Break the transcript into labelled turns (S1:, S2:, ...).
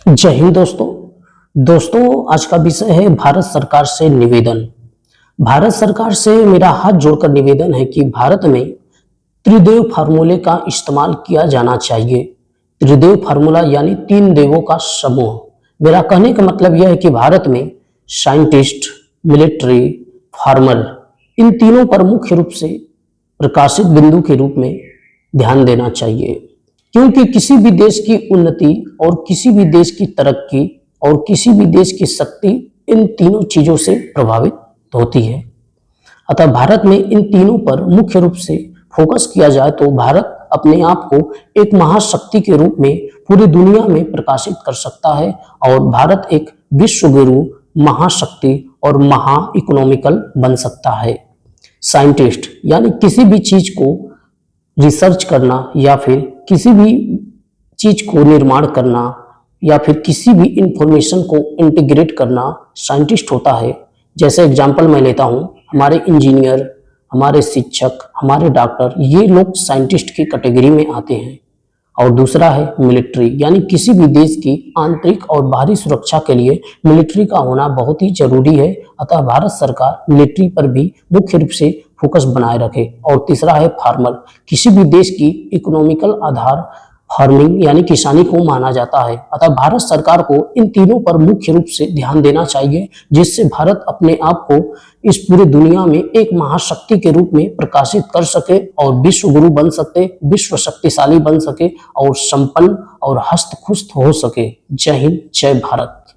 S1: जय हिंद दोस्तों आज का विषय है भारत सरकार से निवेदन। भारत सरकार से मेरा हाथ जोड़कर निवेदन है कि भारत में त्रिदेव फार्मूले का इस्तेमाल किया जाना चाहिए। त्रिदेव फार्मूला यानी तीन देवों का समूह। मेरा कहने का मतलब यह है कि भारत में साइंटिस्ट, मिलिट्री, फार्मर, इन तीनों पर मुख्य रूप से प्रकाशित बिंदु के रूप में ध्यान देना चाहिए, क्योंकि किसी भी देश की उन्नति और किसी भी देश की तरक्की और किसी भी देश की शक्ति इन तीनों चीजों से प्रभावित होती है। अतः भारत में इन तीनों पर मुख्य रूप से फोकस किया जाए तो भारत अपने आप को एक महाशक्ति के रूप में पूरी दुनिया में प्रकाशित कर सकता है और भारत एक विश्व गुरु, महाशक्ति और महा इकोनॉमिकल बन सकता है। साइंटिस्ट यानी किसी भी चीज को रिसर्च करना या फिर किसी भी चीज को निर्माण करना या फिर किसी भी इंफॉर्मेशन को इंटीग्रेट करना साइंटिस्ट होता है। जैसे एग्जांपल मैं लेता हूं, हमारे इंजीनियर, हमारे शिक्षक, हमारे डॉक्टर, ये लोग साइंटिस्ट की कैटेगरी में आते हैं। और दूसरा है मिलिट्री, यानी किसी भी देश की आंतरिक और बाहरी सुरक्षा के लिए मिलिट्री का होना बहुत ही जरूरी है। अतः भारत सरकार मिलिट्री पर भी मुख्य रूप से फोकस बनाए रखे। और तीसरा है फार्मर, किसी भी देश की इकोनॉमिकल आधार फार्मिंग यानी किसानी को माना जाता है। अतः भारत सरकार को इन तीनों पर मुख्य रूप से ध्यान देना चाहिए, जिससे भारत अपने आप को इस पूरी दुनिया में एक महाशक्ति के रूप में प्रकाशित कर सके और विश्व गुरु बन सके, विश्व शक्तिशाली बन सके और संपन्न और हस्तखुस्त हो सके। जय हिंद, जय भारत।